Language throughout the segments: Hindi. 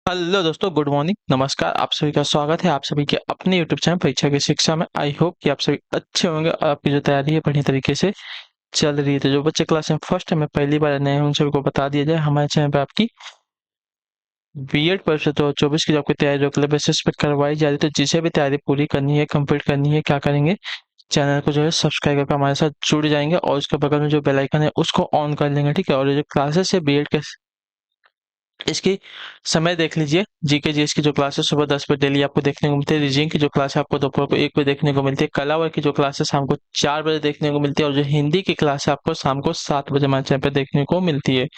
हेलो दोस्तों, गुड मॉर्निंग, नमस्कार। आप सभी का स्वागत है आप सभी के अपने यूट्यूब चैनल परीक्षा की शिक्षा में। आई होप कि आप सभी अच्छे होंगे और आपकी जो तैयारी है बढ़िया तरीके से चल रही है। तो जो बच्चे क्लास में फर्स्ट में पहली बार नए हैं उन सभी को बता दिया जाए, हमारे चैनल पे आपकी बीएड परीक्षा 2024 की जो आपकी तैयारी रेगुलर बेसिस पे करवाई जा रही है। तो जिसे भी तैयारी पूरी करनी है, कंप्लीट करनी है, क्या करेंगे, चैनल को जो है सब्सक्राइब करके हमारे साथ जुड़ जाएंगे और उसके बगल में जो बेल आइकन है उसको ऑन कर लेंगे, ठीक है। और ये जो क्लासेस है बीएड के, इसकी समय देख लीजिए। जीके जीएस की जो क्लासेस सुबह 10 बजे डेली आपको देखने को मिलती है। रीजनिंग की जो क्लास है आपको दोपहर को 1 बजे देखने को मिलती है। कला वर्ग की जो क्लास है शाम को 4 बजे देखने को मिलती है। और जो हिंदी की क्लास है आपको शाम को 7 बजे हमारे चैनल पे देखने को मिलती है।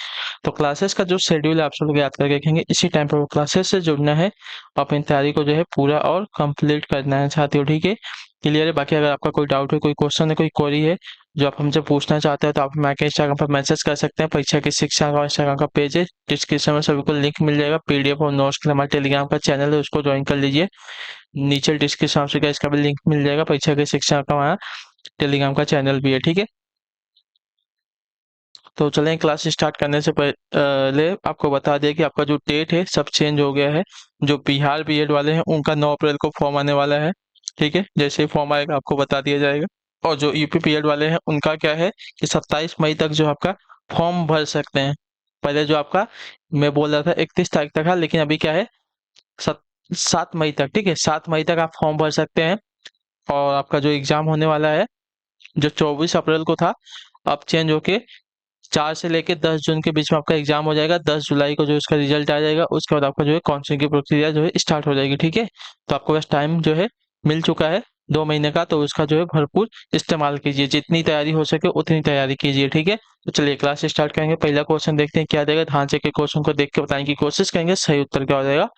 तो क्लासेस का जो शेड्यूल है आप सब लोग याद करके रखेंगे, इसी टाइम पर वो क्लासेस से जुड़ना है। अपनी तैयारी को जो है पूरा और कंप्लीट करना है साथियों, ठीक है। क्लियर है। बाकी अगर आपका कोई डाउट है, कोई क्वेश्चन है, कोई क्वेरी है जो आप हमसे पूछना चाहते हैं तो आप हमारे के इंस्टाग्राम पर मैसेज कर सकते हैं। परीक्षा की शिक्षा का इंस्टाग्राम का पेज है, डिस्क्रिप्शन में सभी को लिंक मिल जाएगा। पीडीएफ और नोट्स के लिए हमारे टेलीग्राम का चैनल है, उसको ज्वाइन कर लीजिए। नीचे डिस्क्रिप्शन में इसका भी लिंक मिल जाएगा। परीक्षा की शिक्षा का वहाँ टेलीग्राम का चैनल भी है, ठीक है। तो चलें, क्लास स्टार्ट करने से पहले आपको बता दिया कि आपका जो डेट है सब चेंज हो गया है। जो बिहार बीएड वाले हैं उनका 9 अप्रैल को फॉर्म आने वाला है, ठीक है। जैसे ही फॉर्म आएगा आपको बता दिया जाएगा। और जो यूपी बीएड वाले हैं उनका क्या है कि 27 मई तक जो आपका फॉर्म भर सकते हैं। पहले जो आपका मैं बोल रहा था 31 तारीख तक है, लेकिन अभी क्या है, 7 मई तक, ठीक है। 7 मई तक आप फॉर्म भर सकते हैं। और आपका जो एग्जाम होने वाला है, जो 24 अप्रैल को था, अब चेंज होके 4 से लेके 10 जून के बीच में आपका एग्जाम हो जाएगा। 10 जुलाई को जो इसका रिजल्ट आ जाएगा, उसके बाद आपका जो है काउंसलिंग की प्रक्रिया जो है स्टार्ट हो जाएगी, ठीक है। तो आपको बस टाइम जो है मिल चुका है 2 महीने का, तो उसका जो है भरपूर इस्तेमाल कीजिए। जितनी तैयारी हो सके उतनी तैयारी कीजिए, ठीक है। तो चलिए क्लास स्टार्ट करेंगे। पहला क्वेश्चन देखते हैं क्या देगा। ढांचे के क्वेश्चन को देख के बताने की कोशिश करेंगे, सही उत्तर क्या हो जाएगा।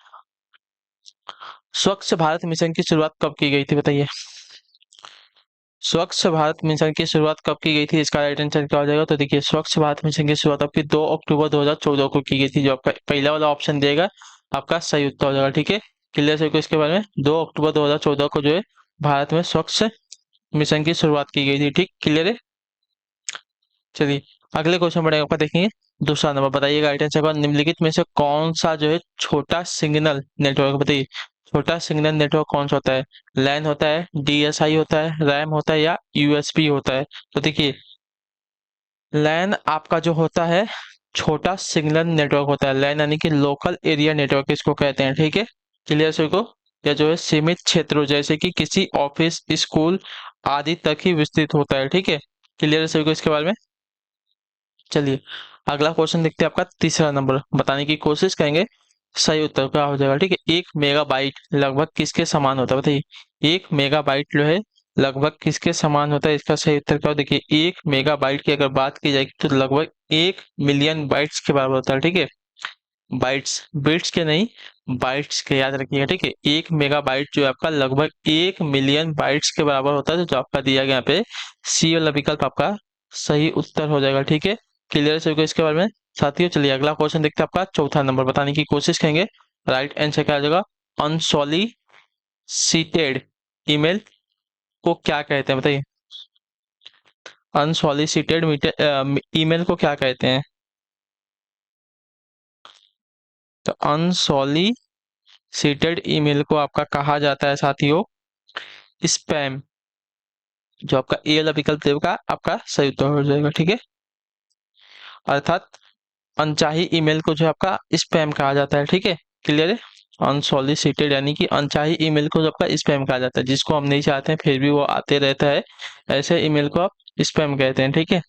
स्वच्छ भारत मिशन की शुरुआत कब की गई थी, बताइए। स्वच्छ भारत मिशन की शुरुआत कब की गई थी, इसका राइट आंसर क्या हो जाएगा। तो देखिए, स्वच्छ भारत मिशन की शुरुआत आपकी 2 अक्टूबर 2014 को की गई थी। जो आपका पहला वाला ऑप्शन देगा आपका सही उत्तर हो जाएगा, ठीक है। क्लियर है को इसके बारे में। 2 अक्टूबर 2014 को जो है भारत में स्वच्छ मिशन की शुरुआत की गई थी, ठीक। क्लियर है। चलिए अगले क्वेश्चन बढ़ेगा आपका, देखेंगे दूसरा नंबर। बताइएगा राइट आंसर का, निम्नलिखित में से कौन सा जो है छोटा सिग्नल नेटवर्क, बताइए। छोटा सिग्नल नेटवर्क कौन सा होता है। लैन होता है, डीएसआई होता है, रैम होता है या यूएसबी होता है। तो देखिए, लैन आपका जो होता है छोटा सिग्नल नेटवर्क होता है। लैन यानी कि लोकल एरिया नेटवर्क इसको कहते हैं, ठीक है। क्लियर सभी को। या जो है सीमित क्षेत्रों जैसे कि किसी ऑफिस, स्कूल आदि तक ही विस्तृत होता है, ठीक है। क्लियर है सभी को इसके बारे में। चलिए अगला क्वेश्चन देखते हैं। आपका तीसरा नंबर बताने की कोशिश करेंगे, सही उत्तर क्या हो जाएगा, ठीक है। 1 मेगाबाइट लगभग किसके समान होता है, बताइए। 1 मेगाबाइट जो है लगभग किसके समान होता है, इसका सही उत्तर क्या हो। देखिए, 1 मेगाबाइट की अगर बात की जाएगी तो लगभग 1 मिलियन बाइट्स के बराबर होता है, ठीक है। बाइट्स, बिट्स के नहीं, बाइट्स के याद रखिएगा, ठीक है। 1 मेगाबाइट जो है आपका लगभग 1 मिलियन बाइट्स के बराबर होता है। तो जो आपका दिया गया यहाँ पे सी वाला विकल्प आपका सही उत्तर हो जाएगा, ठीक है। क्लियर है सभी को इसके बारे में साथियों। चलिए अगला क्वेश्चन देखते हैं। आपका चौथा नंबर बताने की कोशिश करेंगे, राइट आंसर क्या आ जाएगा। अनसॉलिसिटेड ईमेल को क्या कहते हैं, बताइए। अनसॉलिसिटेड ईमेल को क्या कहते हैं। तो अनसॉलिसिटेड ईमेल को आपका कहा जाता है साथियों स्पैम। जो आपका ए वाला विकल्प देगा आपका सही उत्तर हो जाएगा, ठीक है। अर्थात अनचाही ईमेल को जो आपका स्पैम कहा जाता है, ठीक है। क्लियर है। अनसॉलिसिटेड यानी कि अनचाही ईमेल को जो आपका स्पैम कहा जाता है, जिसको हम नहीं चाहते हैं फिर भी वो आते रहता है, ऐसे ईमेल को आप स्पैम कहते हैं, ठीक है।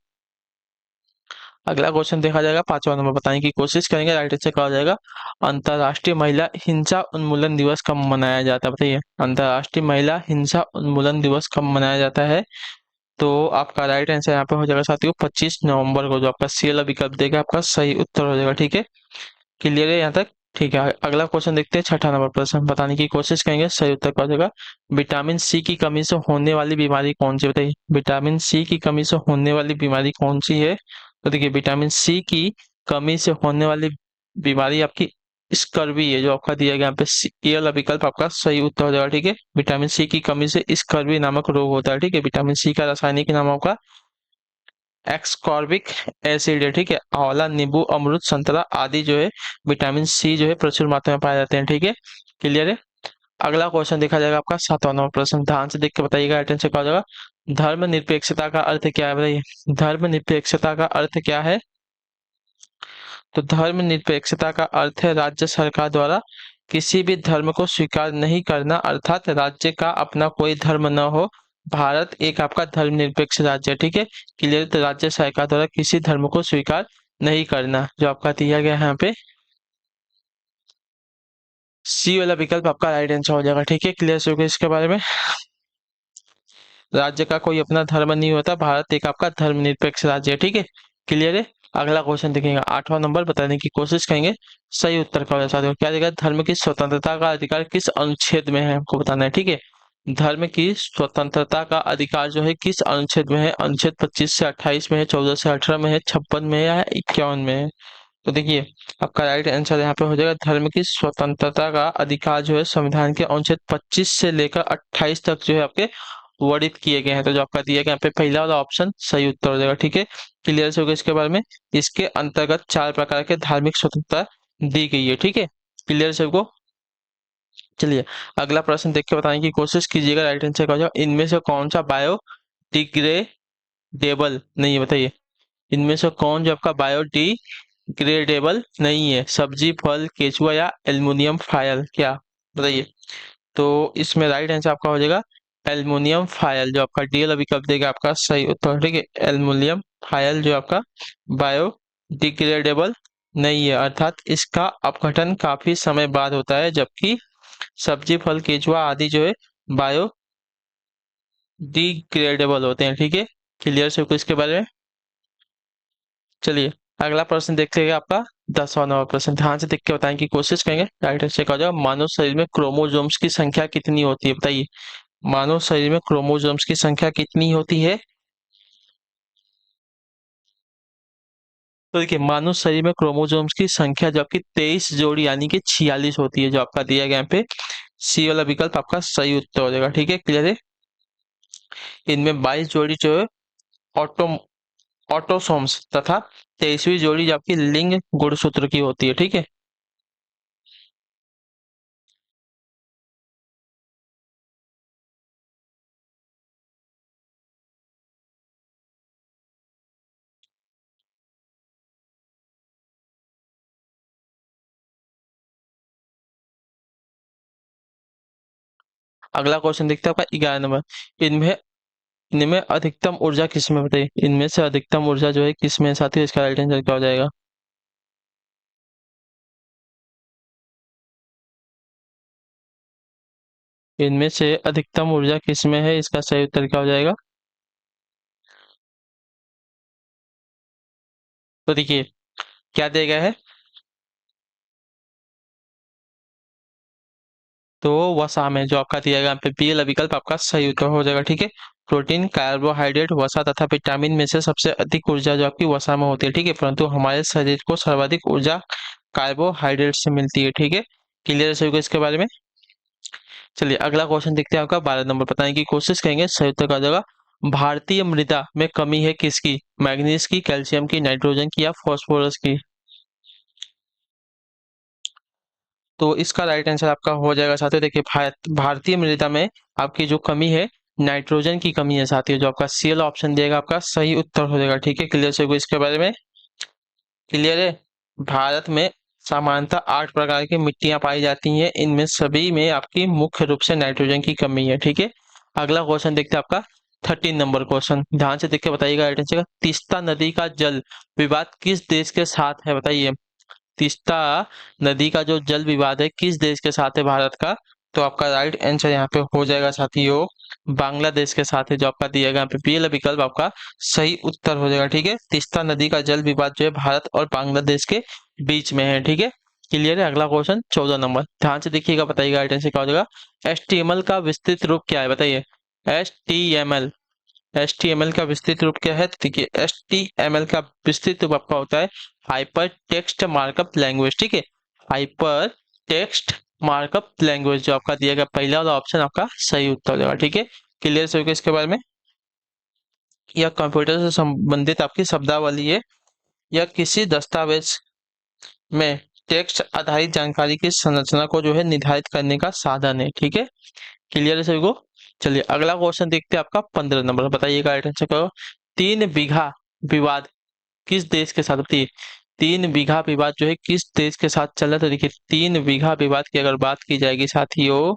अगला क्वेश्चन देखा जाएगा, पांचवा नंबर बताने की कोशिश करेंगे, राइट आंसर क्या हो जाएगा। अंतर्राष्ट्रीय महिला हिंसा उन्मूलन दिवस कब मनाया जाता है, बताइए। अंतर्राष्ट्रीय महिला हिंसा उन्मूलन दिवस कब मनाया जाता है। तो आपका राइट आंसर यहाँ पे हो जाएगा साथियों 25 नवंबर को। जो आपका सी वाला विकल्प देगा आपका सही उत्तर हो जाएगा, ठीक है। क्लियर है यहाँ तक, ठीक है। अगला क्वेश्चन देखते हैं, छठा नंबर प्रश्न बताने की कोशिश करेंगे, सही उत्तर क्या हो जाएगा। विटामिन सी की कमी से होने वाली बीमारी कौन सी, बताइए। विटामिन सी की कमी से होने वाली बीमारी कौन सी है। तो देखिए, विटामिन सी की कमी से होने वाली बीमारी आपकी स्कर्वी है। जो आपका दिया गया यहाँ पे ये वाला विकल्प आपका सही उत्तर हो जाएगा, ठीक है। विटामिन सी की कमी से स्कर्वी नामक रोग होता है, ठीक है। विटामिन सी का रासायनिक नाम आपका एक्सकॉर्बिक एसिड है, ठीक है। आंवला, नींबू, अमरूद, संतरा आदि जो है विटामिन सी जो है प्रचुर मात्रा में पाए जाते हैं, ठीक है। क्लियर है। अगला क्वेश्चन देखा जाएगा आपका 7वां प्रश्न, ध्यान से देख के बताइएगा, अटेंशन से क्या हो जाएगा। धर्मनिरपेक्षता का अर्थ क्या है बताइए। धर्मनिरपेक्षता का अर्थ क्या है। तो धर्मनिरपेक्षता का अर्थ है राज्य सरकार द्वारा किसी भी धर्म को स्वीकार नहीं करना, अर्थात राज्य का अपना कोई धर्म न हो। भारत एक आपका धर्मनिरपेक्ष राज्य है, ठीक है। क्लियर। तो राज्य सरकार द्वारा किसी धर्म को स्वीकार नहीं करना जो आपका दिया गया है यहाँ पे, सी वाला विकल्प आपका राइट आंसर हो जाएगा, ठीक है। क्लियर से इसके बारे में। राज्य का कोई अपना धर्म नहीं होता, भारत एक आपका धर्मनिरपेक्ष राज्य है, ठीक है। क्लियर है। अगला क्वेश्चन देखेंगे 8वां नंबर, बताने की कोशिश करेंगे सही उत्तर का साथियों। क्या देगा, धर्म की स्वतंत्रता का अधिकार किस अनुच्छेद में है, हमको बताना है, ठीक है। धर्म की स्वतंत्रता का अधिकार जो है किस अनुच्छेद में है। अनुच्छेद 25 से 28 में है, 14 से 18 में है, 56 में है या 51 में है। तो देखिए आपका राइट आंसर यहाँ पे हो जाएगा, धर्म की स्वतंत्रता का अधिकार जो है संविधान के अनुच्छेद 25 से लेकर 28 तक जो है आपके वर्णित किए गए हैं। तो जो आपका दिया गया यहाँ पे पहला वाला ऑप्शन सही उत्तर हो जाएगा, ठीक है। क्लियर से होगा इसके बारे में। इसके अंतर्गत 4 प्रकार के धार्मिक स्वतंत्रता दी गई है, ठीक है। क्लियर से को। चलिए अगला प्रश्न देख के बताने की कोशिश कीजिएगा, राइट आंसर का हो जाएगा, इनमें से कौन सा बायोडिग्रेडेबल नहीं है बताइए। इनमें से कौन जो आपका बायोडिग्रेडेबल नहीं है, सब्जी, फल, केचुआ या एल्युमिनियम फॉयल, क्या बताइए। तो इसमें राइट आंसर आपका हो जाएगा एल्युमिनियम फॉयल, जो आपका डी वाला विकल्प देगा आपका सही उत्तर, ठीक है। एल्युमिनियम फॉयल जो आपका बायोडिग्रेडेबल नहीं है, अर्थात इसका अपघटन काफी समय बाद होता है, जबकि सब्जी, फल, केचुआ आदि जो है बायोडिग्रेडेबल होते हैं, ठीक है। क्लियर से इसके बारे में। चलिए अगला प्रश्न देखते हैं आपका 10वां नंबर प्रश्न, ध्यान से देख के बताने की कोशिश करेंगे, राइट आंसर का हो जाएगा, मानव शरीर में क्रोमोसोम्स की संख्या कितनी होती है बताइए। मानव शरीर में क्रोमोसोम्स की संख्या कितनी होती है। तो देखिए मानव शरीर में क्रोमोसोम्स की संख्या जो आपकी 23 जोड़ी यानी कि 46 होती है, जो आपका दिया गया यहाँ पे सी वाला विकल्प आपका सही उत्तर हो जाएगा, ठीक है। क्लियर है। इनमें 22 जोड़ी जो है ऑटो ऑटोसोम्स तथा 23वीं जोड़ी जो आपकी लिंग गुणसूत्र की होती है, ठीक है। अगला क्वेश्चन देखते हैं आपका 11 नंबर, इनमें इनमें अधिकतम ऊर्जा किसमें बताइए। इनमें से अधिकतम ऊर्जा जो है किसमें साथी, इसका राइट आंसर क्या हो जाएगा। इनमें से अधिकतम ऊर्जा किसमें है, इसका सही उत्तर क्या हो जाएगा। तो देखिए क्या दिया गया है, तो वसा में जो आपका दिया गया यहाँ पे बी वाला विकल्प आपका सही उत्तर हो जाएगा, ठीक है। प्रोटीन, कार्बोहाइड्रेट, वसा तथा विटामिन में से सबसे अधिक ऊर्जा जो आपकी वसा में होती है, ठीक है। परंतु हमारे शरीर को सर्वाधिक ऊर्जा कार्बोहाइड्रेट से मिलती है, ठीक है। क्लियर है सभी को इसके बारे में। चलिए अगला क्वेश्चन देखते हैं आपका 12 नंबर, बताने की कोशिश करेंगे सही उत्तर का जगह, भारतीय मृदा में कमी है किसकी, मैग्नीज की, कैल्शियम की, नाइट्रोजन की या फास्फोरस की। तो इसका राइट आंसर आपका हो जाएगा साथियों, देखिए भारतीय मृदा में आपकी जो कमी है नाइट्रोजन की कमी है साथियों, जो आपका सी वाला ऑप्शन देगा आपका सही उत्तर हो जाएगा, ठीक है। क्लियर से इसके बारे में। क्लियर है। भारत में सामान्यतः 8 प्रकार की मिट्टियां पाई जाती हैं, इनमें सभी में आपकी मुख्य रूप से नाइट्रोजन की कमी है, ठीक है। अगला क्वेश्चन देखते हैं आपका 13 नंबर क्वेश्चन, ध्यान से देख के बताइएगा, राइट आंसर का, तीस्ता नदी का जल विवाद किस देश के साथ है बताइए। तीस्ता नदी का जो जल विवाद है किस देश के साथ है भारत का। तो आपका राइट आंसर यहाँ पे हो जाएगा साथियों बांग्लादेश के साथ है, जो आपका दिया गया यहाँ पे बी वाला विकल्प आपका सही उत्तर हो जाएगा, ठीक है। तीस्ता नदी का जल विवाद जो है भारत और बांग्लादेश के बीच में है, ठीक है। क्लियर है। अगला क्वेश्चन 14 नंबर, ध्यान से देखिएगा, बताइएगा राइट आंसर क्या हो जाएगा। एचटीएमएल का विस्तृत रूप क्या है बताइए। एचटीएमएल एचटीएमएल का विस्तृत रूप क्या है, तो देखिए एचटीएमएल का विस्तृत रूप आपका होता है हाइपर टेक्स्ट मार्कअप लैंग्वेज, ठीक है। हाइपर टेक्स्ट मार्कअप लैंग्वेज जो आपका दिया गया पहला वाला ऑप्शन आपका सही उत्तर हो जाएगा, ठीक है। क्लियर से होगा इसके बारे में। या कंप्यूटर से संबंधित आपकी शब्दावली है, या किसी दस्तावेज में टेक्स्ट आधारित जानकारी की संरचना को जो है निर्धारित करने का साधन है। ठीक है, क्लियर है सभी को। चलिए अगला क्वेश्चन देखते हैं, आपका 15 नंबर। बताइएगा, राइट आंसर करो। 3 बीघा विवाद किस देश के साथ, बताइए। 3 बीघा विवाद जो है किस देश के साथ चल रहा है, तो देखिए 3 बीघा विवाद की अगर बात की जाएगी साथियों,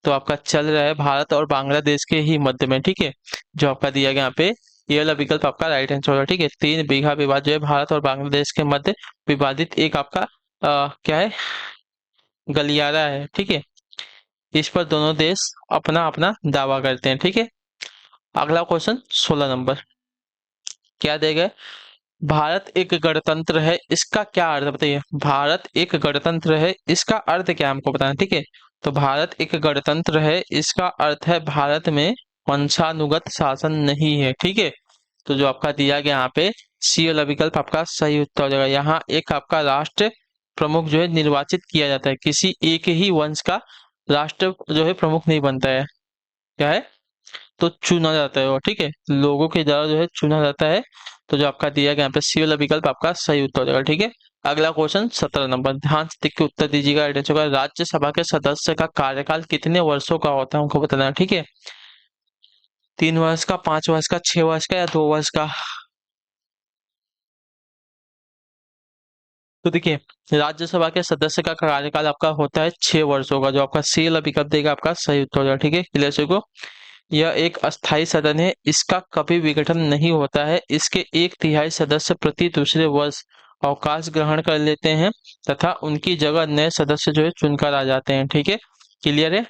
तो आपका चल रहा है भारत और बांग्लादेश के ही मध्य में। ठीक है, जो आपका दिया गया यहाँ पे ये वाला विकल्प आपका राइट आंसर होगा। ठीक है, 3 बीघा विवाद जो है भारत और बांग्लादेश के मध्य विवादित एक आपका क्या है, गलियारा है। ठीक है, इस पर दोनों देश अपना अपना दावा करते हैं। ठीक है, अगला क्वेश्चन 16 नंबर। क्या देगा, भारत एक गणतंत्र है, इसका क्या अर्थ है, बताइए। भारत एक गणतंत्र है, इसका अर्थ क्या है, हमको बताना। ठीक है, तो भारत एक गणतंत्र है, इसका अर्थ है भारत में वंशानुगत शासन नहीं है। ठीक है, तो जो आपका दिया गया यहाँ पे सी वाला विकल्प आपका सही उत्तर हो जाएगा। यहाँ एक आपका राष्ट्र प्रमुख जो है निर्वाचित किया जाता है, किसी एक ही वंश का राष्ट्र जो है प्रमुख नहीं बनता है, क्या है, तो चुना जाता है वो। ठीक है, लोगों के द्वारा जो है चुना जाता है। तो जो आपका दिया गया यहाँ पे सी वाला विकल्प आपका सही उत्तर हो जाएगा। ठीक है, अगला क्वेश्चन 17 नंबर, ध्यान से देख के उत्तर दीजिएगा। राज्यसभा के सदस्य का कार्यकाल कितने वर्षों का होता है, हमको बताना है। ठीक है, 3 वर्ष का, 5 वर्ष का, 6 वर्ष का, या 2 वर्ष का। तो देखिए राज्यसभा के सदस्य का कार्यकाल आपका होता है 6 वर्षों का, जो आपका सी वाला विकल्प देगा आपका सही उत्तर हो जाएगा। ठीक है, क्लियर सभी को। यह एक अस्थायी सदन है, इसका कभी विघटन नहीं होता है, इसके 1/3 सदस्य प्रति दूसरे वर्ष अवकाश ग्रहण कर लेते हैं तथा उनकी जगह नए सदस्य जो है चुनकर आ जाते हैं। ठीक है, क्लियर है।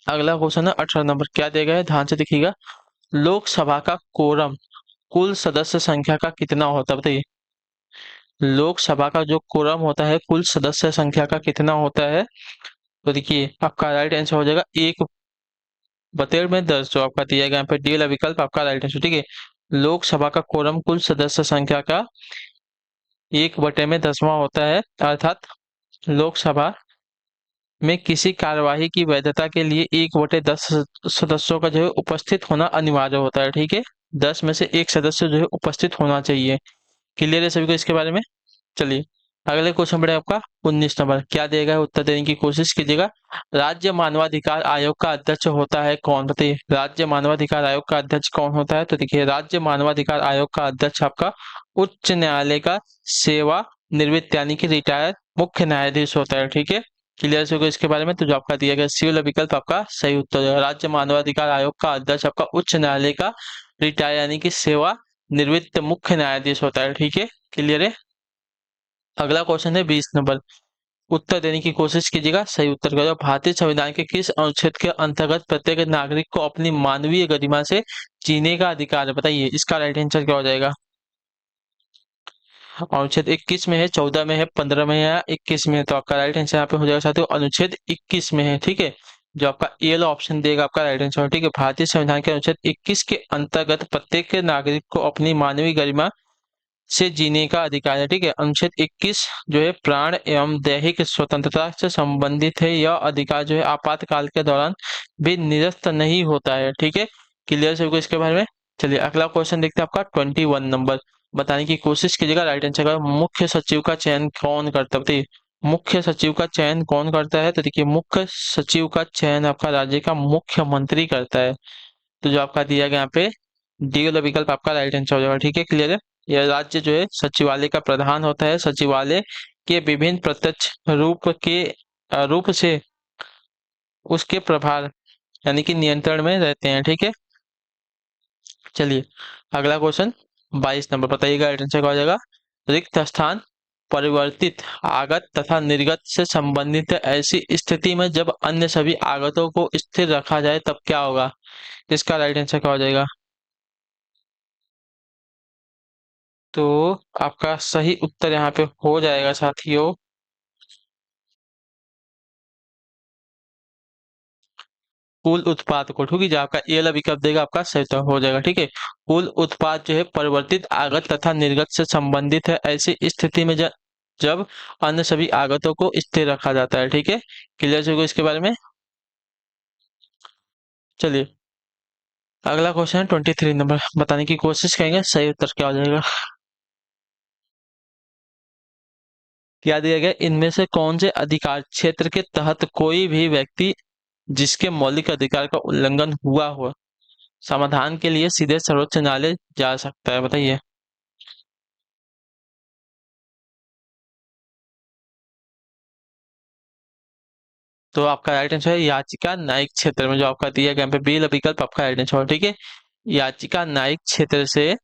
अगला क्वेश्चन है 18 नंबर। क्या देगा है, ध्यान से देखिएगा। लोकसभा का कोरम कुल सदस्य संख्या का कितना होता है, बताइए। लोकसभा का जो कोरम होता है कुल सदस्य संख्या का कितना होता है, तो देखिए आपका राइट आंसर हो जाएगा 1/10, जो आपका दिया गया यहाँ पे डी वाला विकल्प आपका राइट आंसर। ठीक है, लोकसभा का कोरम कुल सदस्य संख्या का 1/10वां होता है, अर्थात लोकसभा में किसी कार्यवाही की वैधता के लिए 1/10 सदस्यों का जो है उपस्थित होना अनिवार्य होता है। ठीक है, 10 में से एक सदस्य जो है उपस्थित होना चाहिए। क्लियर है सभी को इसके बारे में। चलिए अगले क्वेश्चन बढ़े, आपका 19 नंबर। क्या देगा, उत्तर देने की कोशिश कीजिएगा। राज्य मानवाधिकार आयोग का अध्यक्ष होता है कौन, बताइए। राज्य मानवाधिकार आयोग का अध्यक्ष कौन होता है, तो देखिए राज्य मानवाधिकार आयोग का अध्यक्ष आपका उच्च न्यायालय का सेवा निवृत्त यानी कि रिटायर्ड मुख्य न्यायाधीश होता है। ठीक है, क्लियर होगा इसके बारे में। तो जो आपका दिया गया सी वाला विकल्प आपका सही उत्तर है। राज्य मानवाधिकार आयोग का अध्यक्ष आपका उच्च न्यायालय का रिटायर यानी कि सेवा निवृत्त मुख्य न्यायाधीश होता है। ठीक है, क्लियर है। अगला क्वेश्चन है 20 नंबर। उत्तर देने की कोशिश कीजिएगा, सही उत्तर करो। भारतीय संविधान के किस अनुच्छेद के अंतर्गत प्रत्येक नागरिक को अपनी मानवीय गरिमा से जीने का अधिकार है, बताइए। इसका राइट आंसर क्या हो जाएगा। अनुच्छेद 21 में है, 14 में है, 15 में है, या 21 में है, तो आपका राइट आंसर यहाँ पे हो जाएगा साथियों अनुच्छेद 21 में है। ठीक है, जो आपका ए वाला ऑप्शन देगा आपका राइट आंसर। ठीक है, भारतीय संविधान के अनुच्छेद 21 के अंतर्गत प्रत्येक नागरिक को अपनी मानवीय गरिमा से जीने का अधिकार है। ठीक है, अनुच्छेद 21 जो है प्राण एवं दैहिक स्वतंत्रता से संबंधित है। यह अधिकार जो है आपातकाल के दौरान भी निरस्त नहीं होता है। ठीक है, क्लियर सभी को इसके बारे में। चलिए अगला क्वेश्चन देखते हैं, आपका 21 नंबर। बताने की कोशिश कीजिएगा, राइट आंसर का। मुख्य सचिव का चयन कौन करता है, बताइए। मुख्य सचिव का चयन कौन करता है, तो देखिए मुख्य सचिव का चयन आपका राज्य का मुख्यमंत्री करता है। तो जो आपका दिया गया यहाँ पे डी वाला विकल्प आपका राइट आंसर हो जाएगा। ठीक है, क्लियर है। यह राज्य जो है सचिवालय का प्रधान होता है, सचिवालय के विभिन्न प्रत्यक्ष रूप से उसके प्रभार यानी कि नियंत्रण में रहते हैं। ठीक है, चलिए अगला क्वेश्चन 22 नंबर। बताइएगा राइट आंसर क्या हो जाएगा। रिक्त स्थान परिवर्तित आगत तथा निर्गत से संबंधित है, ऐसी स्थिति में जब अन्य सभी आगतों को स्थिर रखा जाए तब क्या होगा। इसका राइट आंसर क्या हो जाएगा। तो आपका सही उत्तर यहाँ पे हो जाएगा साथियों कुल उत्पाद को। ठीक है, जो आपका ये वाला विकल्प देगा आपका सही उत्तर हो जाएगा। ठीक है, कुल उत्पाद जो है परिवर्तित आगत तथा निर्गत से संबंधित है, ऐसी स्थिति में जब अन्य सभी आगतों को स्थिर रखा जाता है। ठीक है, क्लियर हो इसके बारे में। चलिए अगला क्वेश्चन है 23 नंबर, बताने की कोशिश करेंगे सही उत्तर क्या हो जाएगा। क्या दिया गया, इनमें से कौन से अधिकार क्षेत्र के तहत कोई भी व्यक्ति जिसके मौलिक अधिकार का उल्लंघन हुआ हो समाधान के लिए सीधे सर्वोच्च न्यायालय जा सकता है, बताइए। तो आपका राइट आंसर है याचिका न्यायिक क्षेत्र में, जो आपका दिया गया यहाँ पे बी विकल्प आपका राइट आंसर है, ठीक है। याचिका न्यायिक क्षेत्र से,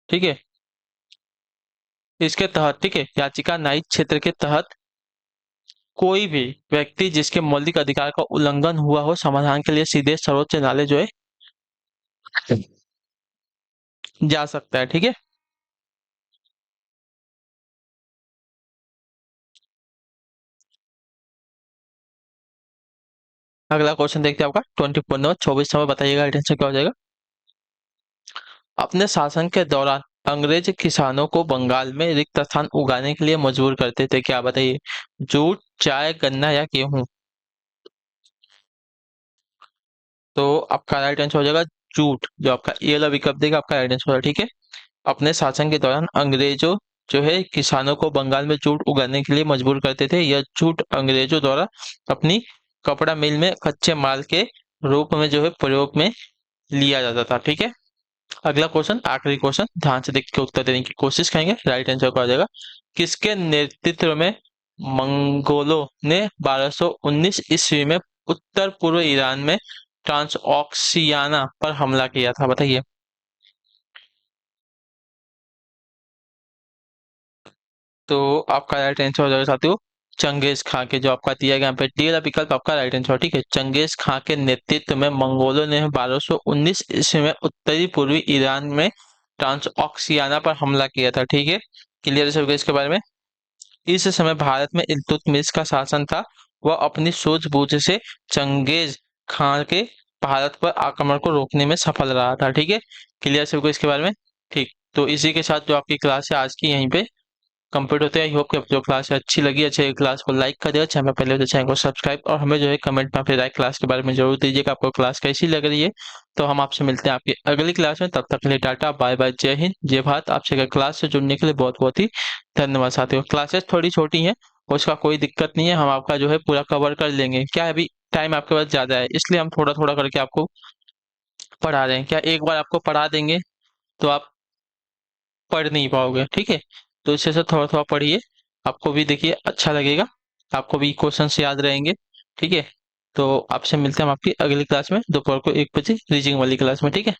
ठीक है, इसके तहत, ठीक है, याचिका न्यायिक क्षेत्र के तहत कोई भी व्यक्ति जिसके मौलिक अधिकार का उल्लंघन हुआ हो समाधान के लिए सीधे सर्वोच्च न्यायालय जो है जा सकता है, ठीक है। अगला क्वेश्चन देखते हैं आपका 24 नंबर बताइएगा राइट आंसर क्या हो जाएगा। अपने शासन के दौरान अंग्रेज किसानों को बंगाल में रिक्त स्थान उगाने के लिए मजबूर करते थे, क्या बताइए। जूट, चाय, गन्ना या गेहूं। तो आपका राइट आंसर हो जाएगा जूट, जो आपका ये वाला विकल्प देगा आपका राइट आंसर होगा, ठीक है। अपने शासन के दौरान अंग्रेजों जो है किसानों को बंगाल में जूट उगाने के लिए मजबूर करते थे। यह जूट अंग्रेजों द्वारा अपनी कपड़ा मिल में कच्चे माल के रूप में जो है प्रयोग में लिया जाता था, ठीक है। अगला क्वेश्चन, आखिरी क्वेश्चन, ध्यान से देख के उत्तर देने की कोशिश करेंगे, राइट आंसर क्या हो जाएगा। किसके नेतृत्व में मंगोलों ने 1219 ईस्वी में उत्तर पूर्व ईरान में ट्रांसऑक्सियाना पर हमला किया था, बताइए। तो आपका राइट आंसर हो जाएगा साथियों चंगेज खां के, जो आपका दिया गया यहाँ पे डी वाला विकल्प आपका राइट आंसर, ठीक है। चंगेज खां के नेतृत्व में मंगोलों ने 1219 ईस्वी में उत्तरी पूर्वी ईरान में ट्रांसऑक्सियाना पर हमला किया था, ठीक है। क्लियर है सबको इसके बारे में। इस समय भारत में इल्तुतमिश का शासन था। वह अपनी सूझबूझ से चंगेज खां के भारत पर आक्रमण को रोकने में सफल रहा था, ठीक है। क्लियर सबको इसके बारे में। ठीक, तो इसी के साथ जो आपकी क्लास है आज की यहीं पे कंप्लीट होते हैं। आई होप कि आपको जो क्लास है अच्छी लगी, अच्छे क्लास को लाइक कर देगा, चैनल में पहले तो चैनल को सब्सक्राइब, और हमें जो है कमेंट में अपनी राय क्लास के बारे में जरूर दीजिएगा आपको क्लास कैसी लग रही है। तो हम आपसे मिलते हैं आपकी अगली क्लास में, तब तक के लिए टाटा बाय बाय, जय हिंद जय भारत। आपसे अगर क्लास से जुड़ने के लिए बहुत बहुत ही धन्यवाद साथियों। क्लासेस थोड़ी छोटी हैं, उसका कोई दिक्कत नहीं है, हम आपका जो है पूरा कवर कर लेंगे। क्या है, अभी टाइम आपके पास ज्यादा है इसलिए हम थोड़ा थोड़ा करके आपको पढ़ा रहे हैं। क्या एक बार आपको पढ़ा देंगे तो आप पढ़ नहीं पाओगे, ठीक है। तो इससे से थोड़ा थोड़ा पढ़िए, आपको भी देखिए अच्छा लगेगा, आपको भी क्वेश्चंस याद रहेंगे, ठीक है। तो आपसे मिलते हैं हम आपकी अगली क्लास में दोपहर को 1 बजे रीजिंग वाली क्लास में, ठीक है।